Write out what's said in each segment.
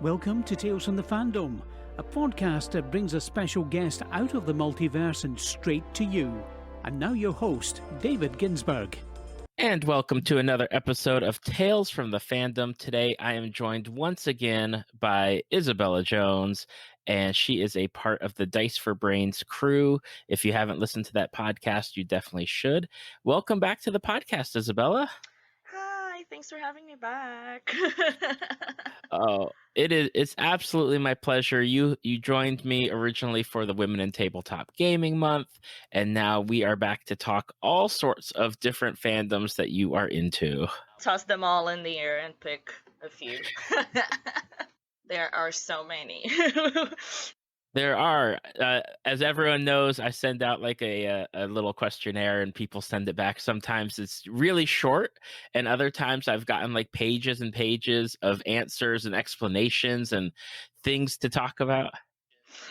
Welcome to Tales from the Fandom, a podcast that brings a special guest out of the multiverse and straight to you. And now your host, David Ginsburg. And welcome to another episode of Tales from the Fandom. Today I am joined once again by Isabella Jones, and she is a part of the Dice for Brains crew. If you haven't listened to that podcast, you definitely should. Welcome back to the podcast, Isabella. Hi, thanks for having me back. Oh, it's absolutely my pleasure. You joined me originally for the Women in Tabletop Gaming Month, and now we are back to talk all sorts of different fandoms that you are into. Toss them all in the air and pick a few. There are so many. There are, as everyone knows, I send out like a little questionnaire and people send it back. Sometimes it's really short, and other times I've gotten like pages and pages of answers and explanations and things to talk about.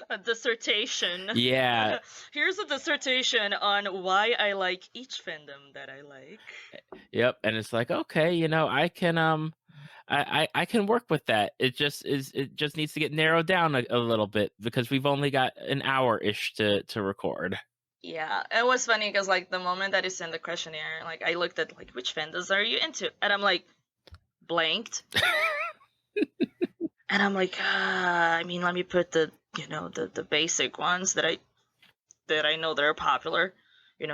A dissertation. Yeah. Here's a dissertation on why I like each fandom that I like. Yep. And it's like, okay, I can I can work with that. It just needs to get narrowed down a little bit because we've only got an hour-ish to record. Yeah, it was funny because like the moment that you sent the questionnaire, like I looked at like which fandoms are you into, and I'm like blanked, and I'm like, let me put the basic ones that I know that are popular,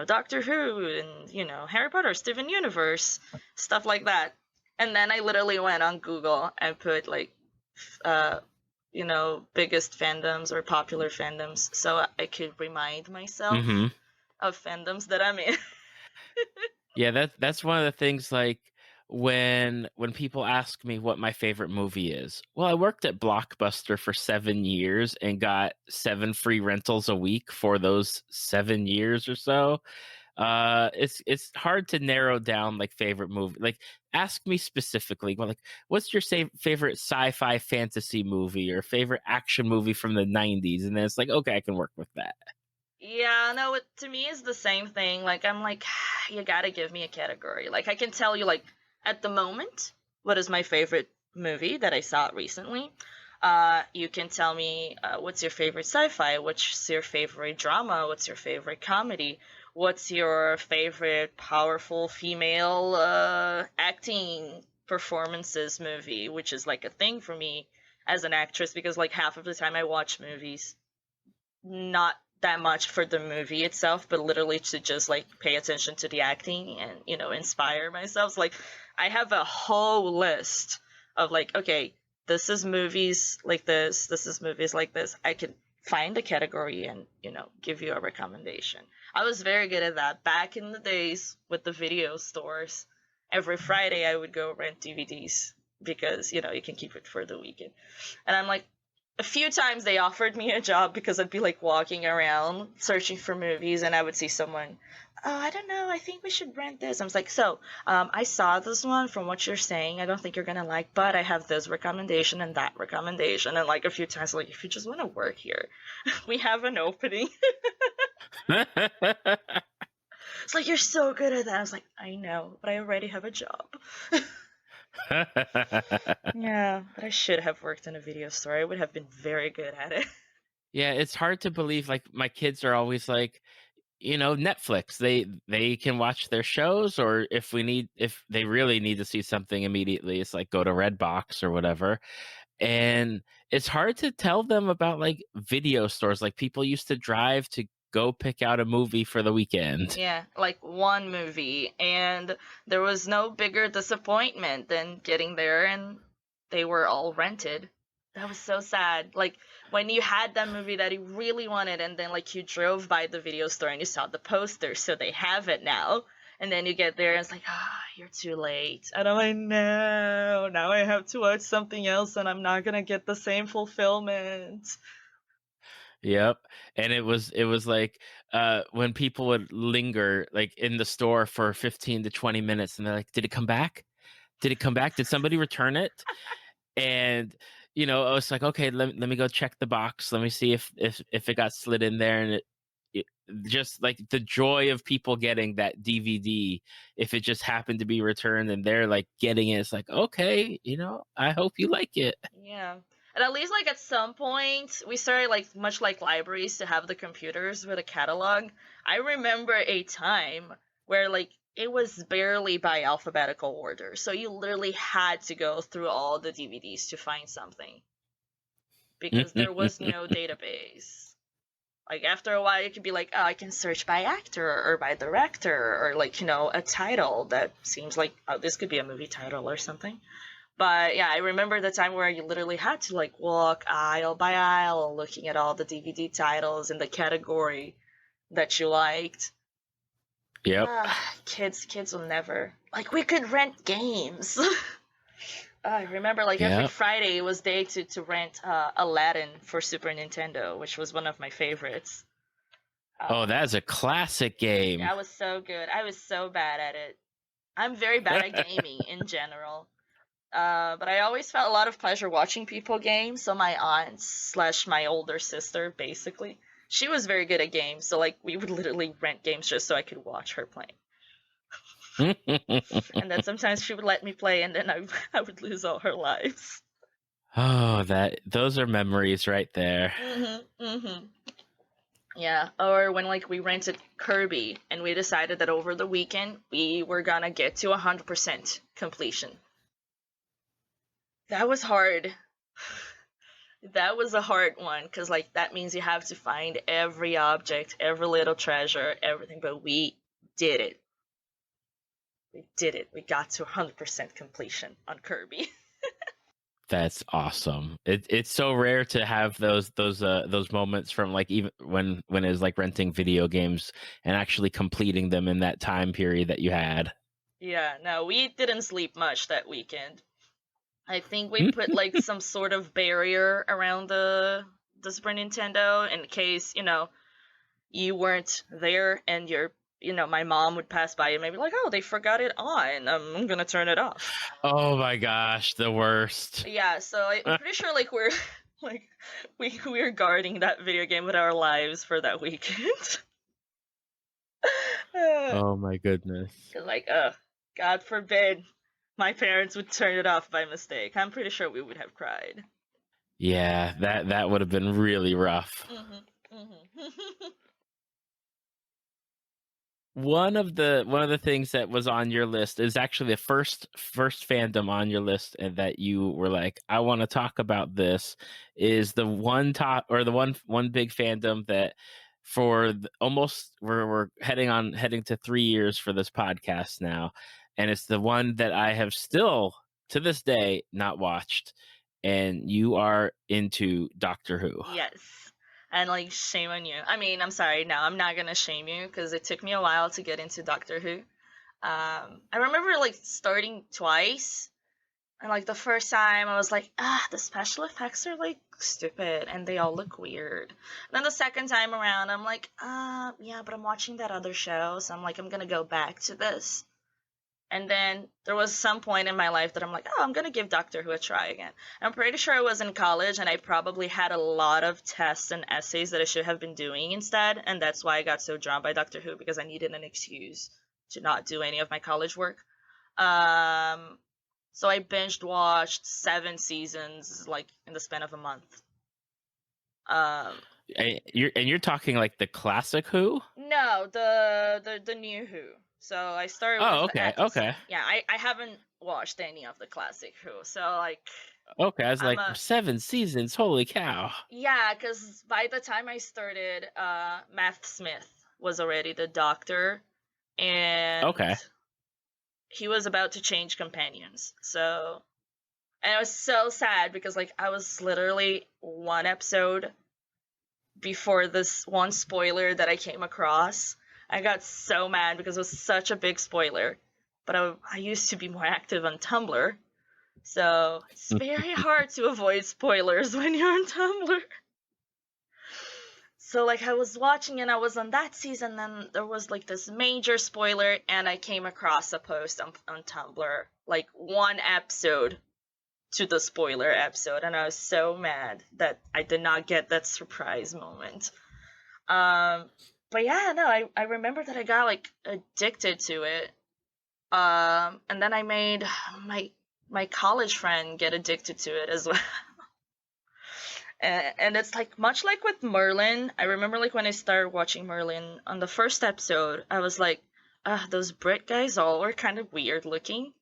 Doctor Who and Harry Potter, Steven Universe, stuff like that. And then I literally went on Google and put like, biggest fandoms or popular fandoms, so I could remind myself of fandoms that I'm in. Yeah, that's one of the things. Like when people ask me what my favorite movie is, well, I worked at Blockbuster for 7 years and got 7 free rentals a week for those 7 years or so. It's hard to narrow down like favorite movie. Like, ask me specifically, well, like, what's your favorite sci-fi fantasy movie or favorite action movie from the 90s? And then it's like, okay, I can work with that. Yeah, no, to me it's the same thing. Like, I'm like, you gotta give me a category. Like, I can tell you, like, at the moment, what is my favorite movie that I saw recently. You can tell me what's your favorite sci-fi, what's your favorite drama, what's your favorite comedy, what's your favorite powerful female acting performances movie, which is like a thing for me as an actress because like half of the time I watch movies, not that much for the movie itself, but literally to just like pay attention to the acting and, inspire myself. So, like, I have a whole list of like, okay, this is movies like this is movies like this. I can find a category and, give you a recommendation. I was very good at that back in the days with the video stores. Every Friday I would go rent DVDs because, you can keep it for the weekend. And I'm like, a few times they offered me a job because I'd be like walking around searching for movies and I would see someone, oh, I don't know, I think we should rent this. I was like, so, I saw this one from what you're saying. I don't think you're going to like, but I have this recommendation and that recommendation. And like a few times, like, if you just want to work here, we have an opening. It's like, you're so good at that. I was like, I know, but I already have a job. Yeah, but I should have worked in a video store. I would have been very good at it. Yeah, it's hard to believe. Like, my kids are always like, Netflix. They can watch their shows, or if they really need to see something immediately, it's like go to Redbox or whatever. And it's hard to tell them about like video stores. Like, people used to drive to go pick out a movie for the weekend. Yeah, like one movie, and there was no bigger disappointment than getting there and they were all rented. That was so sad. Like, when you had that movie that you really wanted and then like you drove by the video store and you saw the poster, so they have it now. And then you get there and it's like, you're too late. And I'm like, no, now I have to watch something else and I'm not gonna get the same fulfillment. Yep. And it was like when people would linger like in the store for 15 to 20 minutes and they're like, did it come back? Did it come back? Did somebody return it? And I was like, okay, let me go check the box. Let me see if it got slid in there. And it just like the joy of people getting that DVD, if it just happened to be returned and they're like getting it, it's like, okay, I hope you like it. Yeah. And at least, like, at some point, we started, like, much like libraries, to have the computers with a catalog. I remember a time where, like, it was barely by alphabetical order. So you literally had to go through all the DVDs to find something. Because there was no database. Like, after a while, you could be like, oh, I can search by actor or by director or, like, a title that seems like, oh, this could be a movie title or something. But yeah, I remember the time where you literally had to, like, walk aisle by aisle looking at all the DVD titles in the category that you liked. Yep. Kids will never. Like, we could rent games. I remember, like, every Friday it was day to rent Aladdin for Super Nintendo, which was one of my favorites. Oh, that's a classic game. That was so good. I was so bad at it. I'm very bad at gaming in general. But I always felt a lot of pleasure watching people game. So my aunt / my older sister, basically, she was very good at games. So, like, we would literally rent games just so I could watch her playing. And then sometimes she would let me play, and then I would lose all her lives. Oh, those are memories right there. Yeah, or when, like, we rented Kirby, and we decided that over the weekend we were gonna get to 100% completion. That was hard. That was a hard one, because, like, that means you have to find every object, every little treasure, everything, but we did it. We did it. We got to 100% completion on Kirby. That's awesome. It's so rare to have those moments from, like, even when it's like renting video games and actually completing them in that time period that you had. Yeah, no, we didn't sleep much that weekend. I think we put, like, some sort of barrier around the Super Nintendo in case, you weren't there and my mom would pass by and maybe like, oh, they forgot it on. I'm gonna turn it off. Oh my gosh, the worst. Yeah, so I'm pretty sure, like, we're like we're guarding that video game with our lives for that weekend. Oh my goodness. Like, God forbid my parents would turn it off by mistake. I'm pretty sure we would have cried. Yeah, that would have been really rough. One of the things that was on your list is actually the first fandom on your list, and that you were like, I want to talk about this, is the one big fandom that for almost we're heading to 3 years for this podcast now, and it's the one that I have still to this day not watched, and you are into Doctor Who. Yes. And, like, shame on you. I mean, I'm sorry. No, I'm not gonna shame you, because it took me a while to get into Doctor Who. I remember, like, starting twice, and, like, the first time I was like, the special effects are, like, stupid, and they all look weird. And then the second time around, I'm like, yeah, but I'm watching that other show, so I'm like, I'm gonna go back to this. And then there was some point in my life that I'm like, oh, I'm going to give Doctor Who a try again. I'm pretty sure I was in college, and I probably had a lot of tests and essays that I should have been doing instead. And that's why I got so drawn by Doctor Who, because I needed an excuse to not do any of my college work. So I binged watched 7 seasons, like, in the span of a month. And you're talking like the classic Who? No, the new Who. So I started with okay, okay. Yeah, I haven't watched any of the classic Who, so, like... Okay, I was like, 7 seasons, holy cow. Yeah, because by the time I started, Matt Smith was already the Doctor, and he was about to change companions, so... And I was so sad, because, like, I was literally 1 episode before this one spoiler that I came across. I got so mad because it was such a big spoiler. But I used to be more active on Tumblr. So it's very hard to avoid spoilers when you're on Tumblr. So, like, I was watching and I was on that season, then there was, like, this major spoiler, and I came across a post on Tumblr, like, 1 episode to the spoiler episode, and I was so mad that I did not get that surprise moment. But yeah, no, I remember that I got, like, addicted to it. And then I made my college friend get addicted to it as well. And it's like much like with Merlin. I remember like when I started watching Merlin on the first episode, I was like, those Brit guys all are kind of weird looking.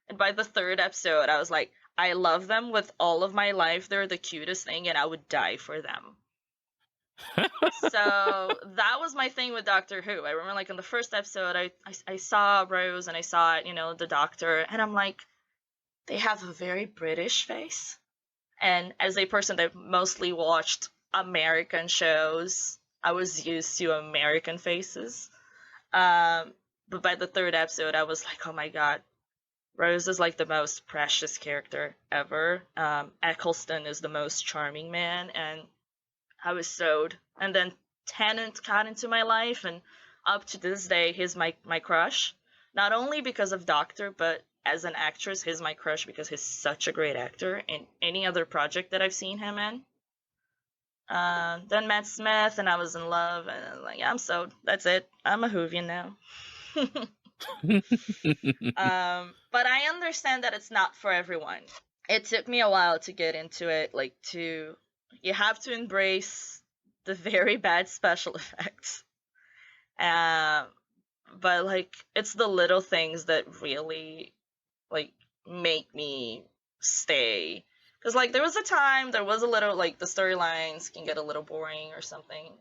And by the third episode, I was like, I love them with all of my life. They're the cutest thing, and I would die for them. So that was my thing with Doctor Who. I remember like in the first episode, I saw Rose and I saw, the Doctor, and I'm like, they have a very British face. And as a person that mostly watched American shows, I was used to American faces. But by the third episode, I was like, oh my god, Rose is like the most precious character ever. Eccleston is the most charming man, and I was sold. And then Tennant got into my life, and up to this day, he's my crush. Not only because of Doctor, but as an actress, he's my crush because he's such a great actor in any other project that I've seen him in. Then Matt Smith, and I was in love, and I was like, yeah, I'm sold. That's it. I'm a Whovian now. But I understand that it's not for everyone. It took me a while to get into it, you have to embrace the very bad special effects. But like, it's the little things that really like make me stay. Because like there was a little like the storylines can get a little boring or something.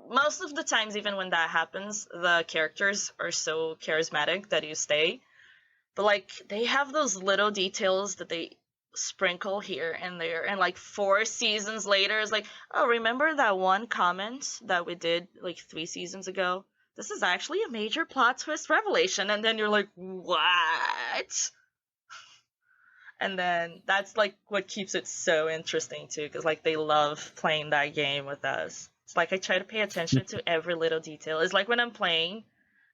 Most of the times, even when that happens, the characters are so charismatic that you stay. But like they have those little details that they sprinkle here and there, and like 4 seasons later it's like, oh, remember that one comment that we did like 3 seasons ago? This is actually a major plot twist revelation. And then you're like, what? And then that's like what keeps it so interesting too, because like they love playing that game with us. It's like I try to pay attention to every little detail. It's like when I'm playing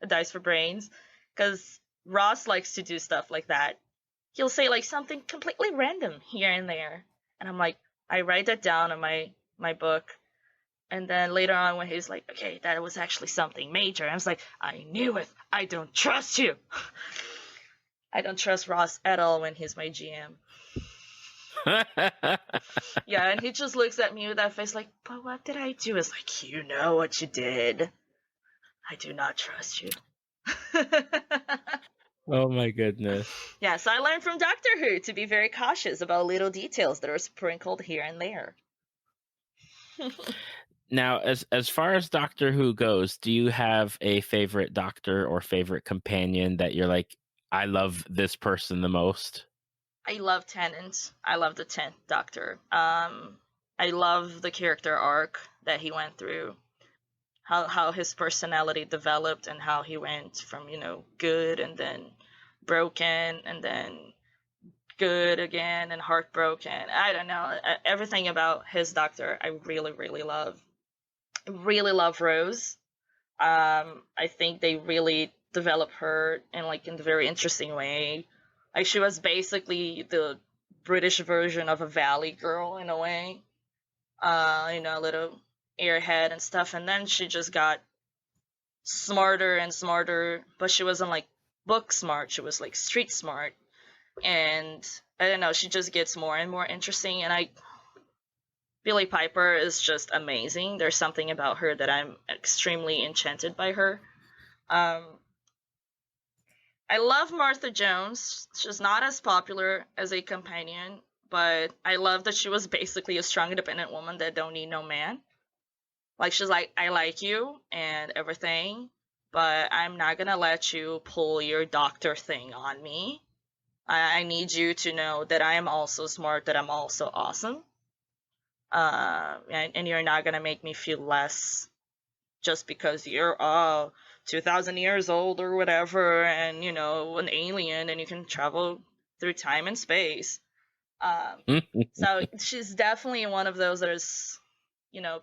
a Dice for Brains, because Ross likes to do stuff like that. He'll say like something completely random here and there, and I'm like, I write that down in my book, and then later on when he's like, okay, that was actually something major, I was like, I knew it. I don't trust you. I don't trust Ross at all when he's my GM. Yeah, and he just looks at me with that face like, but what did I do? It's like, you know what you did. I do not trust you. Oh my goodness. Yeah, so I learned from Doctor Who to be very cautious about little details that are sprinkled here and there. Now, as far as Doctor Who goes, do you have a favorite doctor or favorite companion that you're like, I love this person the most? I love Tennant. I love the 10th Doctor. I love the character arc that he went through. How his personality developed and how he went from, good and then broken and then good again and heartbroken. I don't know. Everything about his Doctor I really, really love. I really love Rose. I think they really develop her in the very interesting way. Like she was basically the British version of a Valley girl in a way. A little airhead and stuff, and then she just got smarter and smarter, but she wasn't like book smart, she was like street smart. And I don't know, she just gets more and more interesting, and Billie Piper is just amazing. There's something about her that I'm extremely enchanted by her. I love Martha Jones. She's not as popular as a companion, but I love that she was basically a strong, independent woman that don't need no man. Like, she's like, I like you and everything, but I'm not gonna let you pull your doctor thing on me. I need you to know that I am also smart, that I'm also awesome. And you're not gonna make me feel less just because you're 2,000 years old or whatever, and an alien, and you can travel through time and space. So she's definitely one of those that is,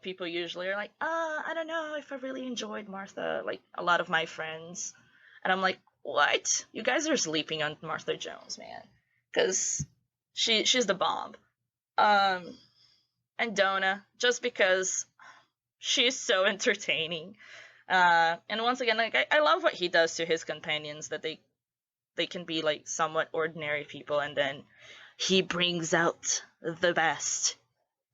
people usually are like, I don't know if I really enjoyed Martha, like a lot of my friends. And I'm like, what? You guys are sleeping on Martha Jones, man. Because she's the bomb. And Donna, just because she's so entertaining. And once again, like I love what he does to his companions, that they can be like somewhat ordinary people, and then he brings out the best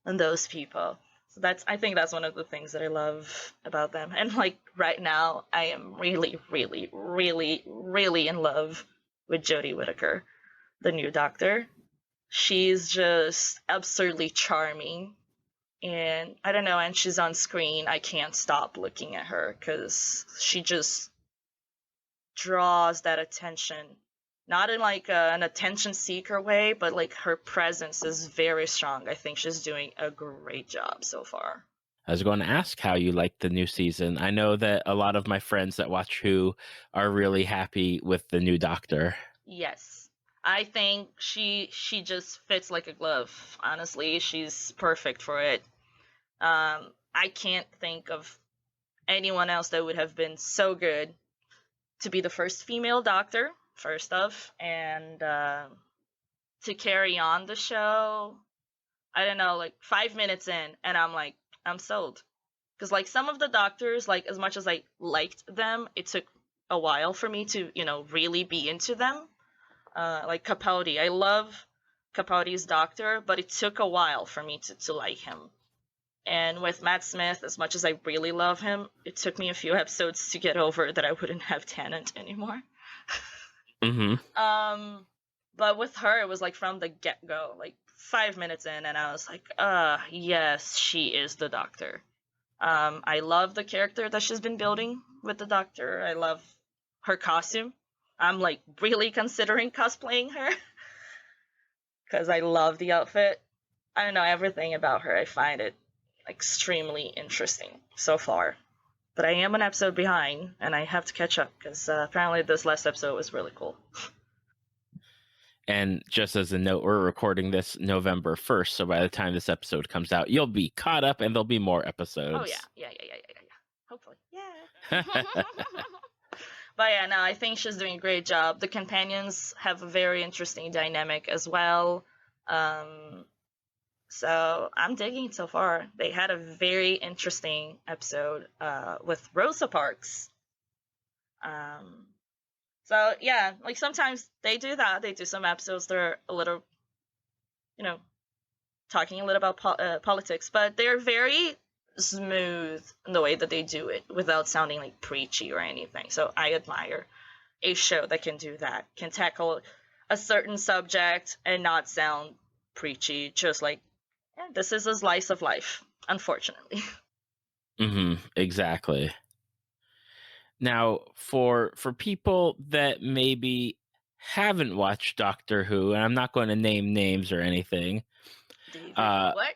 than those people. So I think that's one of the things that I love about them. And like right now, I am really, really, really, really in love with Jodie Whittaker, the new Doctor. She's just absurdly charming, and I don't know, and she's on screen, I can't stop looking at her because she just draws that attention, not in like an attention seeker way, but like her presence is very strong. I think she's doing a great job so far. I was going to ask how you like the new season. I know that a lot of my friends that watch Who are really happy with the new Doctor. Yes, I think she just fits like a glove. Honestly, she's perfect for it. I can't think of anyone else that would have been so good to be the first female Doctor, first off, and to carry on the show. I don't know, like 5 minutes in, and I'm like, I'm sold. Because like some of the Doctors, like as much as I liked them, it took a while for me to, really be into them. Like Capaldi, I love Capaldi's Doctor, but it took a while for me to like him. And with Matt Smith, as much as I really love him, it took me a few episodes to get over that I wouldn't have Tennant anymore. But with her, it was like from the get-go, like 5 minutes in, and I was like, yes, she is the Doctor. I love the character that she's been building with the Doctor. I love her costume. I'm like really considering cosplaying her because I love the outfit. I don't know, everything about her, I find it extremely interesting so far. But I am an episode behind, and I have to catch up because apparently this last episode was really cool. And just as a note, we're recording this November 1st, so by the time this episode comes out, you'll be caught up and there'll be more episodes. Oh, yeah. Hopefully. Yeah. But yeah, no, I think she's doing a great job. The companions have a very interesting dynamic as well. So I'm digging it so far. They had a very interesting episode with Rosa Parks. So yeah, like sometimes they do that. They do some episodes that are a little, talking a little about politics, but they're very smooth in the way that they do it without sounding like preachy or anything. So I admire a show that can do that, can tackle a certain subject and not sound preachy, just like, this is a slice of life, unfortunately. Exactly. Now, for people that maybe haven't watched Doctor Who, and I'm not going to name names or anything. David, what?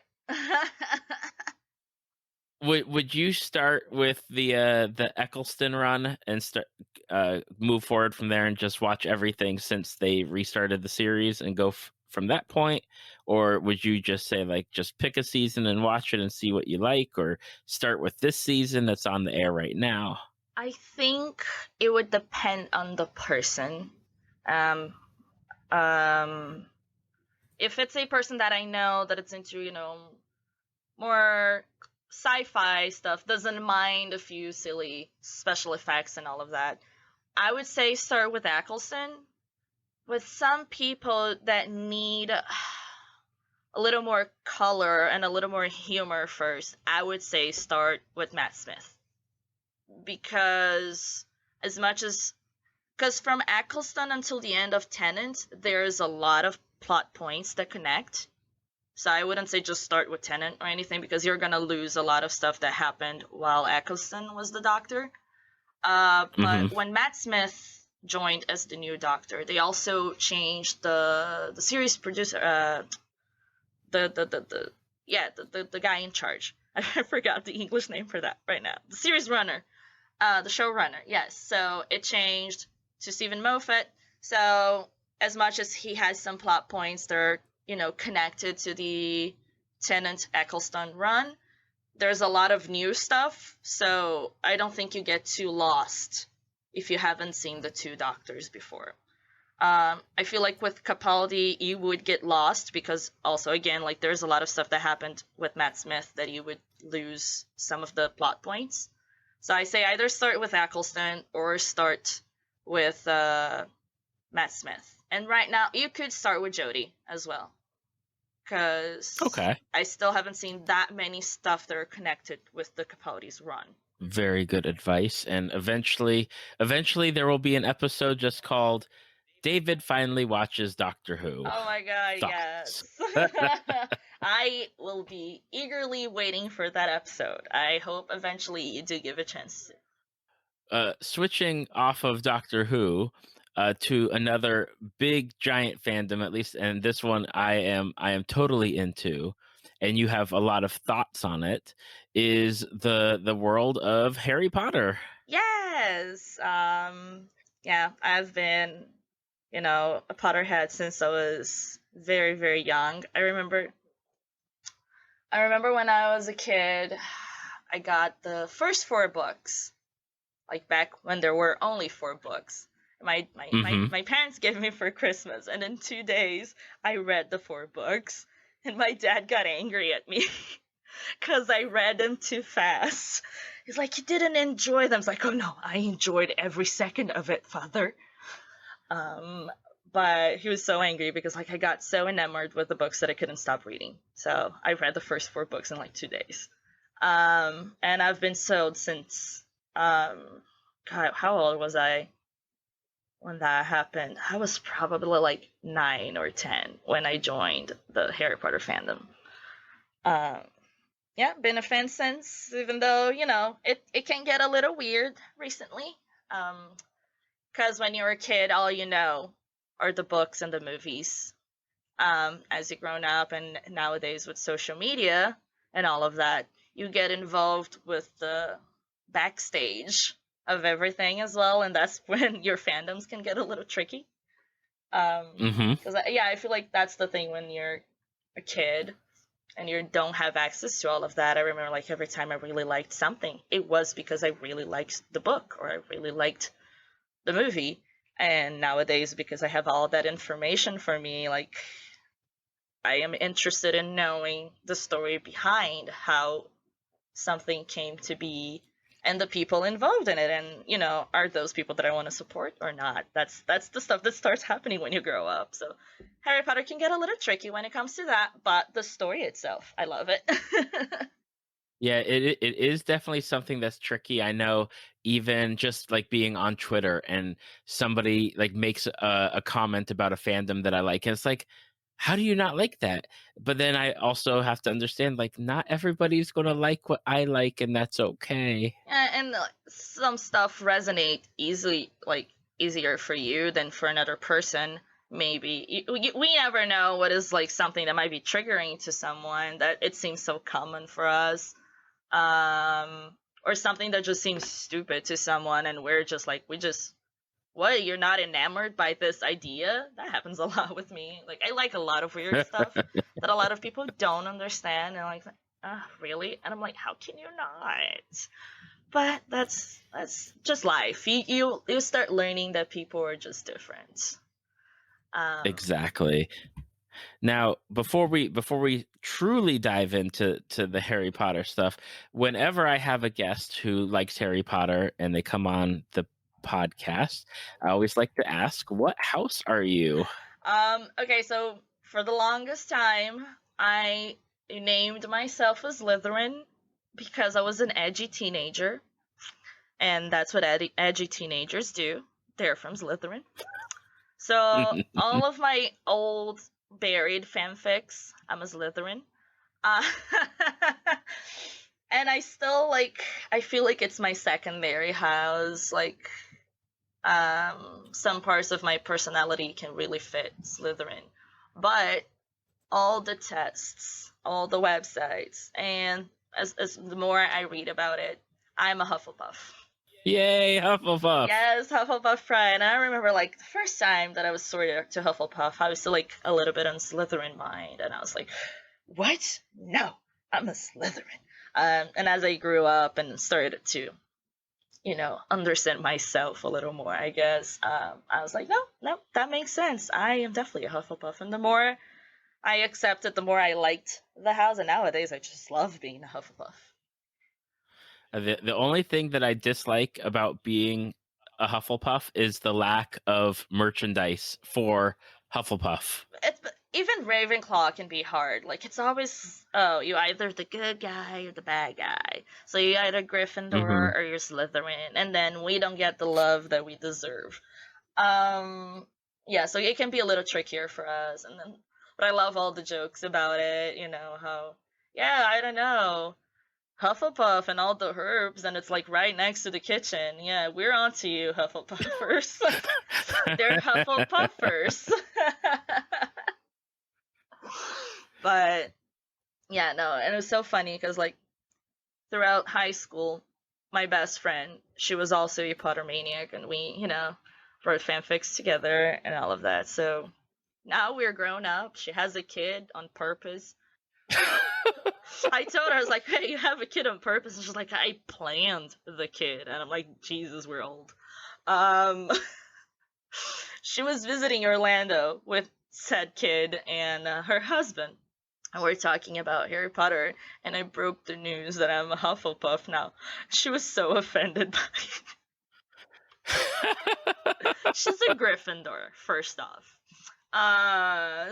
Would you start with the Eccleston run and move forward from there and just watch everything since they restarted the series and go from that point? Or would you just say, like, just pick a season and watch it and see what you like, or start with this season that's on the air right now? I think it would depend on the person. If it's a person that I know that it's into, more sci-fi stuff, doesn't mind a few silly special effects and all of that, I would say start with Eccleston. With some people that need a little more color and a little more humor first, I would say start with Matt Smith. Because from Eccleston until the end of Tennant, there's a lot of plot points that connect. So I wouldn't say just start with Tennant or anything, because you're going to lose a lot of stuff that happened while Eccleston was the Doctor. But when Matt Smith joined as the new Doctor, they also changed the series producer, the guy in charge. I forgot the English name for that right now. The series runner. The showrunner, yes. So it changed to Stephen Moffat. So as much as he has some plot points that are, connected to the Tennant Eccleston run, there's a lot of new stuff. So I don't think you get too lost if you haven't seen the two Doctors before. I feel like with Capaldi, you would get lost because also, again, like there's a lot of stuff that happened with Matt Smith that you would lose some of the plot points. So I say either start with Eccleston or start with Matt Smith. And right now, you could start with Jodie as well. because Okay. I still haven't seen that many stuff that are connected with the Capaldi's run. Very good advice. And eventually there will be an episode just called David Finally Watches Doctor Who. Oh my god, Thoughts? yes. I will be eagerly waiting for that episode. I hope eventually you do give a chance to. Switching off of Doctor Who to another big giant fandom, at least, and this one I am totally into, and you have a lot of thoughts on it, is the world of Harry Potter. Yes. Yeah, I've been, a Potterhead since I was very, very young. I remember when I was a kid, I got the first 4 books, like back when there were only 4 books. My parents gave me for Christmas, and in 2 days I read the 4 books, and my dad got angry at me because I read them too fast. He's like, you didn't enjoy them. It's like, oh no, I enjoyed every second of it, father. But he was so angry because I got so enamored with the books that I couldn't stop reading. So I read the first 4 books in 2 days. And I've been sold since, God, how old was I when that happened? I was probably 9 or 10 when I joined the Harry Potter fandom. Yeah, been a fan since, even though, it can get a little weird recently. Because when you're a kid, all you know are the books and the movies. As you've grown up, and nowadays with social media and all of that, you get involved with the backstage of everything as well, and that's when your fandoms can get a little tricky. Because I feel like that's the thing when you're a kid and you don't have access to all of that. I remember every time I really liked something, it was because I really liked the book or I really liked the movie. And nowadays, because I have all that information for me, I am interested in knowing the story behind how something came to be and the people involved in it, and are those people that I want to support or not? That's the stuff that starts happening when you grow up. So Harry Potter can get a little tricky when it comes to that, but the story itself, I love it. Yeah, it is definitely something that's tricky. I know, even just being on Twitter and somebody makes a comment about a fandom that I like, and it's like, how do you not like that? But then I also have to understand, not everybody's going to like what I like, and that's okay. And some stuff resonate easier for you than for another person. Maybe we never know what is something that might be triggering to someone that it seems so common for us, or something that just seems stupid to someone, and we're just what, you're not enamored by this idea? That happens a lot with me. I like a lot of weird stuff that a lot of people don't understand, and really? And I'm like, how can you not? But that's just life. You start learning that people are just different. Exactly. Now, before we truly dive into the Harry Potter stuff, whenever I have a guest who likes Harry Potter and they come on the podcast, I always like to ask, what house are you? Okay, so for the longest time, I named myself as Slytherin because I was an edgy teenager, and that's what edgy teenagers do. They're from Slytherin. So all of my old buried fanfics, I'm a Slytherin. And I still I feel like it's my secondary house. Some parts of my personality can really fit Slytherin, but all the tests, all the websites, and as the more I read about it, I'm a Hufflepuff. Yay, Hufflepuff! Yes, Hufflepuff pride. And I remember the first time that I was sorted to Hufflepuff, I was still a little bit on Slytherin mind, and I was like, what? No, I'm a Slytherin. And as I grew up and started to understand myself a little more, I guess, I was like, no, that makes sense. I am definitely a Hufflepuff. And the more I accepted, the more I liked the house. And nowadays, I just love being a Hufflepuff. The only thing that I dislike about being a Hufflepuff is the lack of merchandise for Hufflepuff. even Ravenclaw can be hard. Like, it's always, oh, you either the good guy or the bad guy. So you either Gryffindor or you're Slytherin, and then we don't get the love that we deserve. Yeah, so it can be a little trickier for us, and then, but I love all the jokes about it. You know how, yeah, I don't know, Hufflepuff and all the herbs, and it's like right next to the kitchen. Yeah, we're on to you, Hufflepuffers. They're Hufflepuffers. But yeah, no, and it was so funny because like throughout high school, my best friend, she was also a Potter maniac, and we, wrote fanfics together and all of that. So now we're grown up. She has a kid on purpose. I told her, I was like, hey, you have a kid on purpose. And she's like, I planned the kid. And I'm like, Jesus, we're old. She was visiting Orlando with said kid and her husband. And we're talking about Harry Potter. And I broke the news that I'm a Hufflepuff now. She was so offended by it. She's a Gryffindor, first off.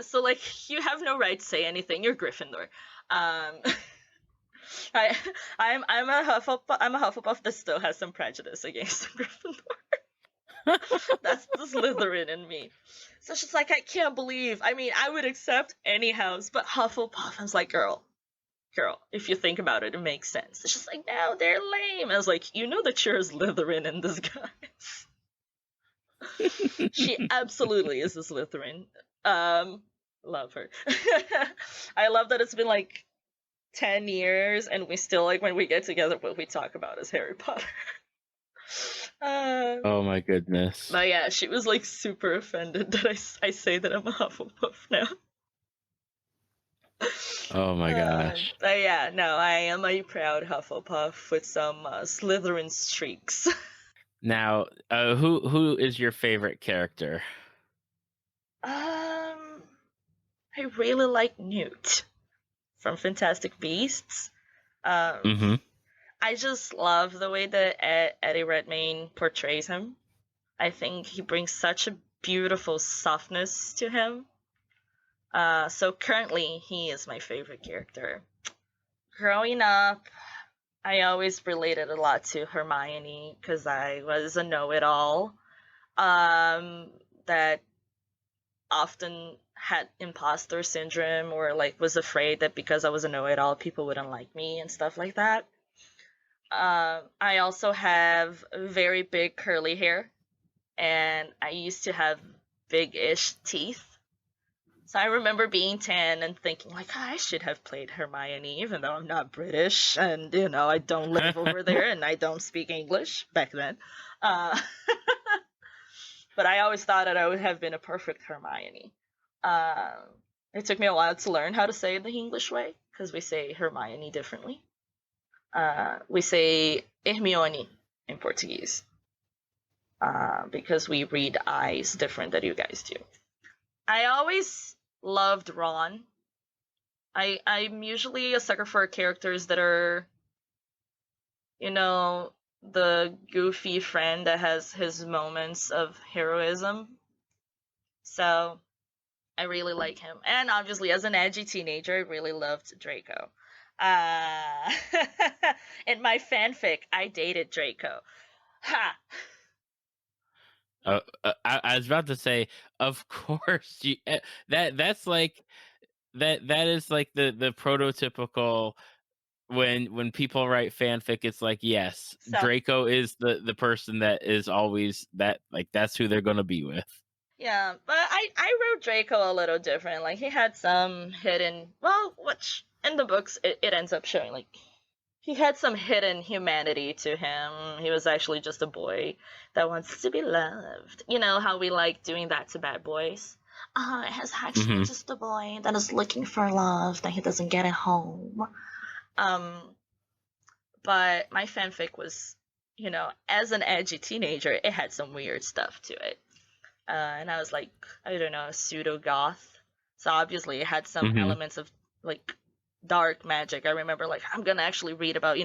So like you have no right to say anything. You're Gryffindor. I'm a Hufflepuff that still has some prejudice against Gryffindor. That's the Slytherin in me. So she's like, I can't believe. I mean, I would accept any house, but Hufflepuff. I was like, girl, if you think about it, it makes sense. She's like, no, they're lame. I was like, you know that you're a Slytherin in disguise. She absolutely is a Slytherin. Love her. I love that it's been like 10 years and we still, like, when we get together, what we talk about is Harry Potter. Oh my goodness. But yeah, she was like super offended that I say that I'm a Hufflepuff now. Oh my gosh. But yeah, no, I am a proud Hufflepuff with some Slytherin streaks. Now, who is your favorite character? I really like Newt from Fantastic Beasts. I just love the way that Eddie Redmayne portrays him. I think he brings such a beautiful softness to him. So currently, he is my favorite character. Growing up, I always related a lot to Hermione because I was a know-it-all that often had imposter syndrome or like was afraid that because I was a know-it-all, people wouldn't like me and stuff like that. I also have very big curly hair, and I used to have big-ish teeth. So I remember being 10 and thinking, like, I should have played Hermione, even though I'm not British, and, I don't live over there, and I don't speak English back then. But I always thought that I would have been a perfect Hermione. It took me a while to learn how to say it the English way, because we say Hermione differently. We say Hermione in Portuguese, because we read I's different than you guys do. I always loved Ron. I'm usually a sucker for characters that are, the goofy friend that has his moments of heroism. So I really like him. And obviously, as an edgy teenager, I really loved Draco. In my fanfic, I dated Draco. Ha! I was about to say, of course, that's like that is like the prototypical when people write fanfic. It's like, yes, So- Draco is the person that is always that, like, that's who they're gonna be with. Yeah, but I wrote Draco a little different. Like, he had some hidden, which in the books it ends up showing, like, he had some hidden humanity to him. He was actually just a boy that wants to be loved. You know how we like doing that to bad boys? He's actually just a boy that is looking for love that he doesn't get at home. But my fanfic was, as an edgy teenager, it had some weird stuff to it. And I was like, I don't know, pseudo-goth. So obviously it had some elements of, like, dark magic. I remember, like, I'm gonna actually read about,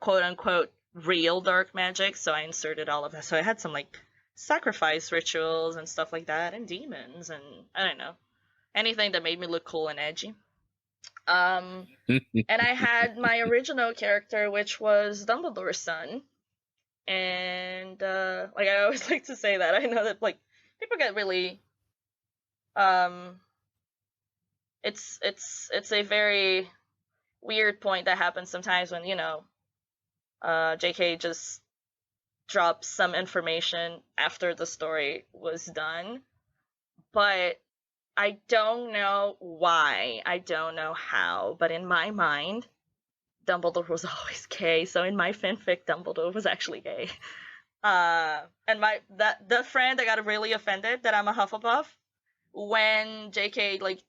quote-unquote real dark magic. So I inserted all of that. So I had some, like, sacrifice rituals and stuff like that, and demons, and I don't know, anything that made me look cool and edgy. And I had my original character, which was Dumbledore's son. And like I always like to say that. I know that like people get really it's a very weird point that happens sometimes when, JK just drops some information after the story was done. But I don't know why. I don't know how. But in my mind, Dumbledore was always gay. So in my fanfic, Dumbledore was actually gay. And the friend that got really offended that I'm a Hufflepuff, when JK like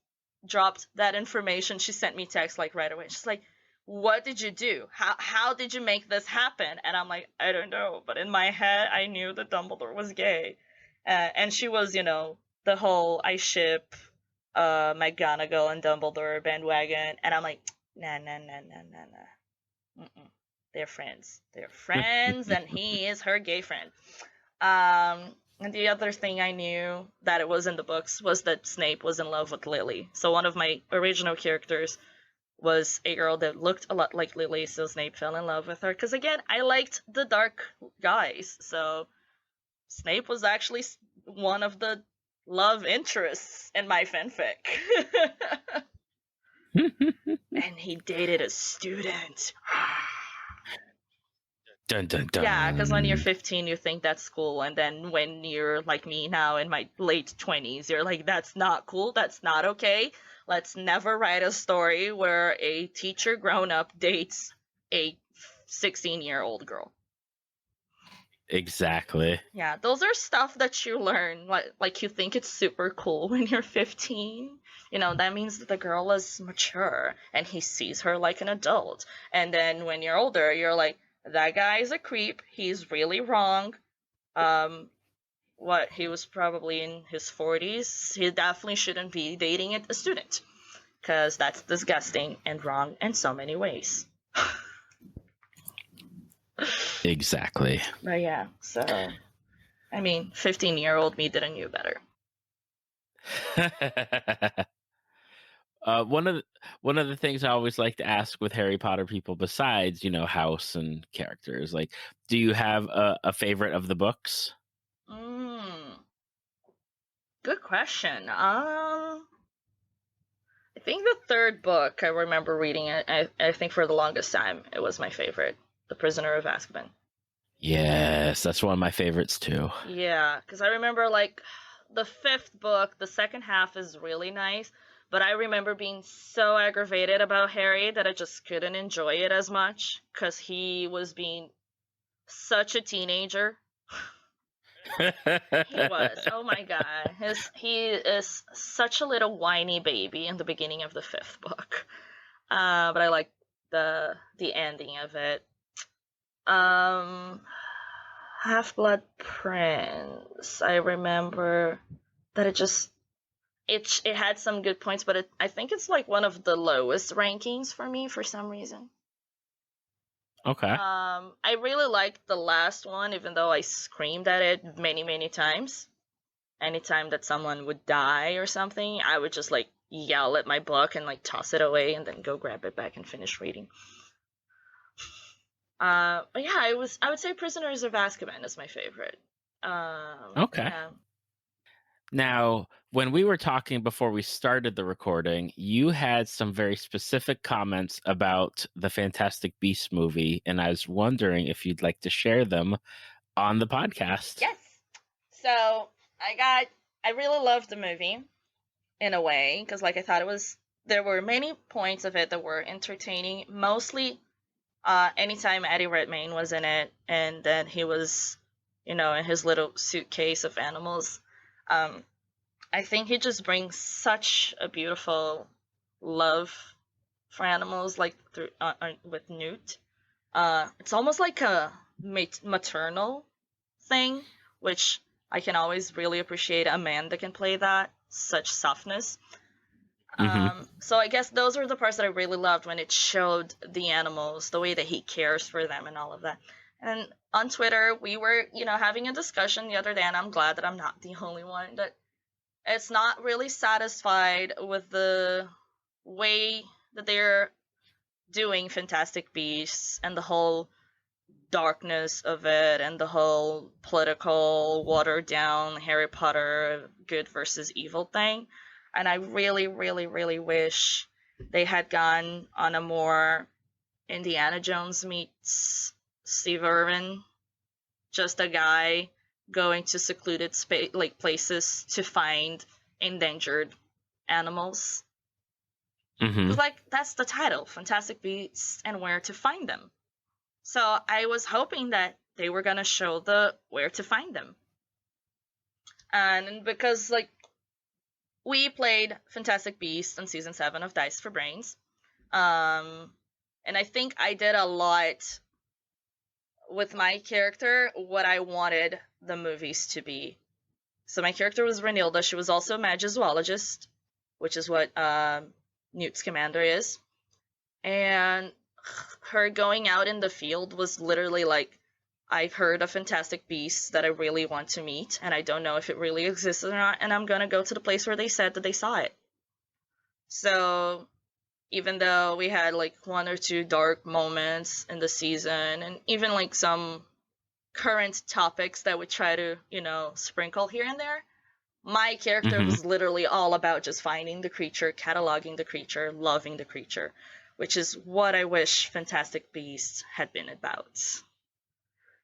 dropped that information, she sent me text like right away. She's like, "What did you do? How did you make this happen?" And I'm like, "I don't know, but in my head, I knew that Dumbledore was gay." And she was, the whole I ship McGonagall and Dumbledore bandwagon, and I'm like, nah. Mm-mm. They're friends. They're friends, and he is her gay friend. And the other thing I knew that it was in the books was that Snape was in love with Lily. So one of my original characters was a girl that looked a lot like Lily, so Snape fell in love with her. Because again, I liked the dark guys, so Snape was actually one of the love interests in my fanfic. And he dated a student. Dun, dun, dun. Yeah, because when you're 15, you think that's cool, and then when you're like me now in my late 20s, you're like, that's not cool, that's not okay. Let's never write a story where a teacher grown up dates a 16-year-old girl. Exactly. Yeah, those are stuff that you learn. Like you think it's super cool when you're 15. That means that the girl is mature and he sees her like an adult. And then when you're older, you're like, that guy is a creep. He's really wrong. He was probably in his 40s. He definitely shouldn't be dating a student. Because that's disgusting and wrong in so many ways. Exactly. But yeah, so, 15-year-old me didn't know better. One of the things I always like to ask with Harry Potter people, besides house and characters, like, do you have a favorite of the books? Good question. I think the third book, I remember reading it. I think for the longest time it was my favorite, The Prisoner of Azkaban. Yes, that's one of my favorites too. Yeah, because I remember like the fifth book, the second half is really nice. But I remember being so aggravated about Harry that I just couldn't enjoy it as much because he was being such a teenager. He was. Oh my god. He is such a little whiny baby in the beginning of the fifth book. But I like the ending of it. Half-Blood Prince. I remember that it had some good points, but I think it's like one of the lowest rankings for me for some reason. Okay. I really liked the last one, even though I screamed at it many, many times. Anytime that someone would die or something, I would just like yell at my book and like toss it away and then go grab it back and finish reading. But yeah, I would say Prisoners of Azkaban is my favorite. Okay. Yeah. Now, when we were talking before we started the recording, you had some very specific comments about the Fantastic Beasts movie, and I was wondering if you'd like to share them on the podcast. Yes. So I really loved the movie in a way, because like I thought there were many points of it that were entertaining, mostly anytime Eddie Redmayne was in it, and then he was, in his little suitcase of animals. I think he just brings such a beautiful love for animals, like through with Newt. It's almost like a maternal thing, which I can always really appreciate a man that can play that, such softness. So I guess those were the parts that I really loved when it showed the animals, the way that he cares for them and all of that. And on Twitter, we were, having a discussion the other day, and I'm glad that I'm not the only one, that it's not really satisfied with the way that they're doing Fantastic Beasts and the whole darkness of it and the whole political watered down Harry Potter good versus evil thing. And I really, really, really wish they had gone on a more Indiana Jones meets Steve Irwin, just a guy going to secluded places to find endangered animals. Mm-hmm. Like, that's the title, Fantastic Beasts and Where to Find Them. So I was hoping that they were gonna show the where to find them. And because we played Fantastic Beasts in season 7 of Dice for Brains. And I think I did a lot with my character what I wanted the movies to be. So my character was Renilda. She was also a Magizoologist, which is what Newt Scamander is. And her going out in the field was literally like, I've heard of Fantastic Beasts that I really want to meet, and I don't know if it really exists or not, and I'm gonna go to the place where they said that they saw it. So even though we had one or two dark moments in the season, and even some current topics that we try to, sprinkle here and there, my character was literally all about just finding the creature, cataloging the creature, loving the creature, which is what I wish Fantastic Beasts had been about.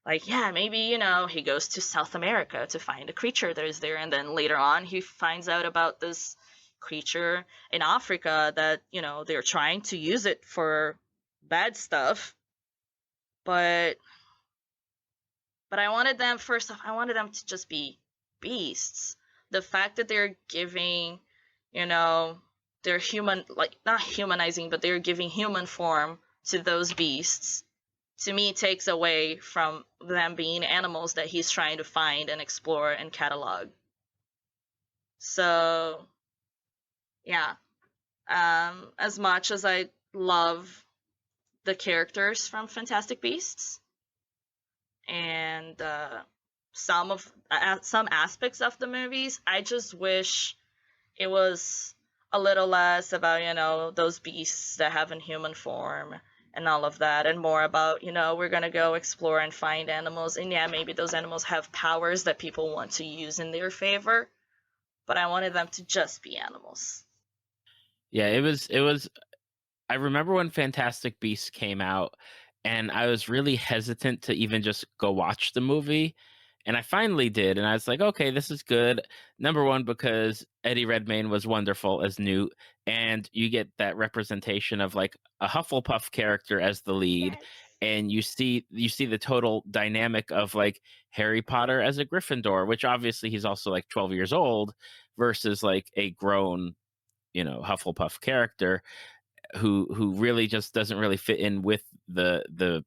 Maybe, he goes to South America to find a creature that is there, and then later on he finds out about this creature in Africa that, they're trying to use it for bad stuff. But I wanted them, first off, I wanted them to just be beasts. The fact that they're giving, they're human, not humanizing, but they're giving human form to those beasts, to me takes away from them being animals that he's trying to find and explore and catalog. So, yeah. As much as I love the characters from Fantastic Beasts and some aspects of the movies, I just wish it was a little less about, those beasts that have in human form and all of that, and more about, we're gonna go explore and find animals, and yeah, maybe those animals have powers that people want to use in their favor, but I wanted them to just be animals. Yeah, it was I remember when Fantastic Beasts came out, and I was really hesitant to even just go watch the movie. And I finally did, and I was like, okay, this is good. Number one, because Eddie Redmayne was wonderful as Newt, and you get that representation of a Hufflepuff character as the lead, Yes. and you see the total dynamic of Harry Potter as a Gryffindor, which obviously he's also 12 years old versus a grown, Hufflepuff character who really just doesn't really fit in with the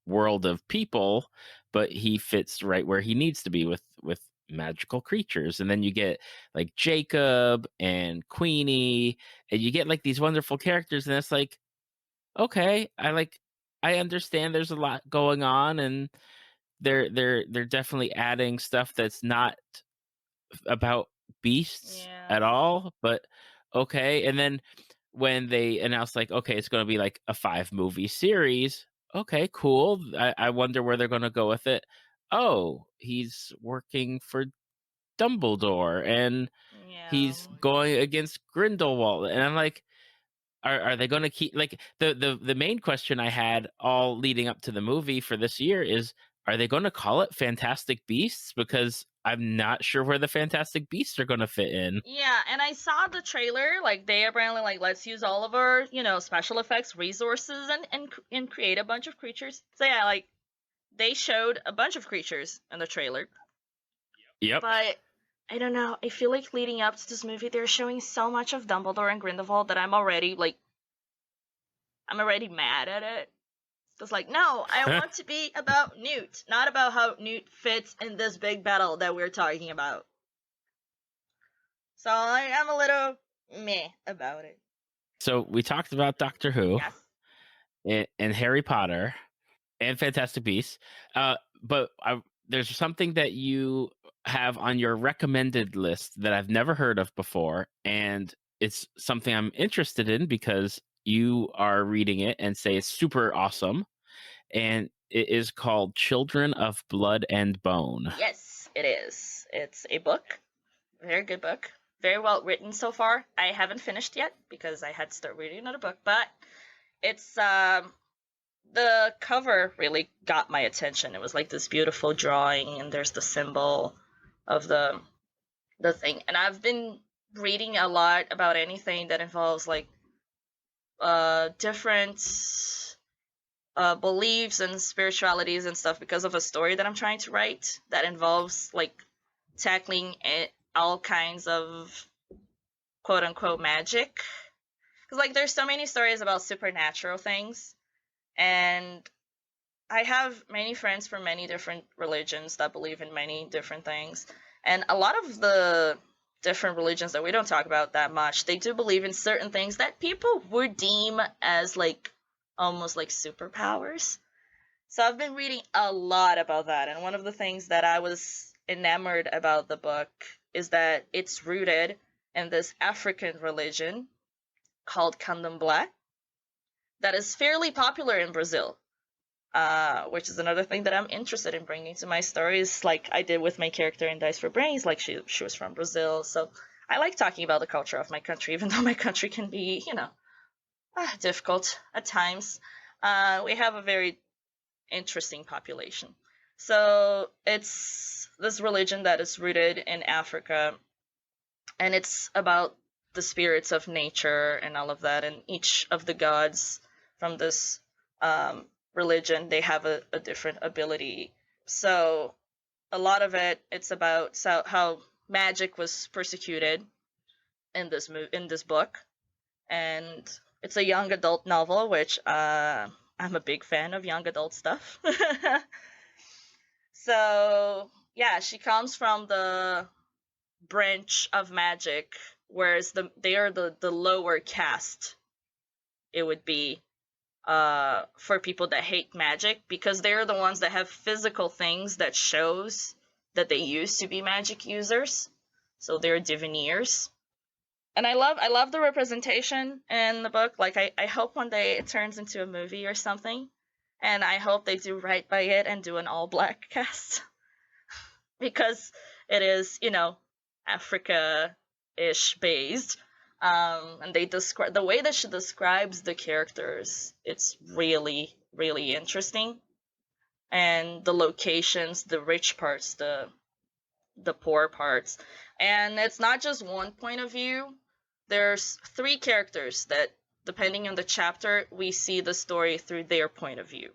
world of people, but he fits right where he needs to be with magical creatures. And then you get Jacob and Queenie, and you get these wonderful characters, and it's okay, I understand there's a lot going on, and they're definitely adding stuff that's not about beasts at all, but okay. And then when they announced okay, it's going to be a 5-movie series, okay, cool. I wonder where they're going to go with it. Oh, he's working for Dumbledore, and he's going against Grindelwald, and I'm are they going to keep the main question I had all leading up to the movie for this year is, are they going to call it Fantastic Beasts? Because I'm not sure where the Fantastic Beasts are going to fit in. Yeah, and I saw the trailer, they apparently let's use all of our, special effects resources and create a bunch of creatures. So yeah, they showed a bunch of creatures in the trailer. Yep. But I don't know, I feel like leading up to this movie, they're showing so much of Dumbledore and Grindelwald that I'm already mad at it. It's no, I want to be about Newt, not about how Newt fits in this big battle that we're talking about. So I'm a little meh about it. So we talked about Doctor Who Yes. and Harry Potter. and Fantastic Beasts. But there's something that you have on your recommended list that I've never heard of before, and it's something I'm interested in because you are reading it and say it's super awesome. And it is called Children of Blood and Bone. Yes, it is. It's a book. Very good book. Very well written so far. I haven't finished yet because I had to start reading another book, but it's the cover really got my attention. It was like this beautiful drawing, and there's the symbol of the thing. And I've been reading a lot about anything that involves like different beliefs and spiritualities and stuff because of a story that I'm trying to write that involves like tackling all kinds of quote unquote magic. Because like there's so many stories about supernatural things, and I have many friends from many different religions that believe in many different things. And a lot of the different religions that we don't talk about that much, they do believe in certain things that people would deem as like almost like superpowers. So I've been reading a lot about that. And one of the things that I was enamored about the book is that it's rooted in this African religion called Candomblé that is fairly popular in Brazil. Which is another thing that I'm interested in bringing to my stories, like I did with my character in Dice for Brains. Like she was from Brazil, so I like talking about the culture of my country, even though my country can be, difficult at times. We have a very interesting population. So it's this religion that is rooted in Africa, and it's about the spirits of nature and all of that, and each of the gods from this religion, they have a different ability. So a lot of it's about how magic was persecuted in this book, and it's a young adult novel, which I'm a big fan of young adult stuff. So yeah, she comes from the branch of magic, whereas they are the lower caste. It would be for people that hate magic, because they're the ones that have physical things that shows that they used to be magic users. So they're divineers. And I love the representation in the book. Like I hope one day it turns into a movie or something. And I hope they do right by it and do an all black cast. Because it is, Africa-ish based. And they describe the way that she describes the characters. It's really, really interesting, and the locations, the rich parts, the poor parts, and it's not just one point of view. There's 3 characters that, depending on the chapter, we see the story through their point of view.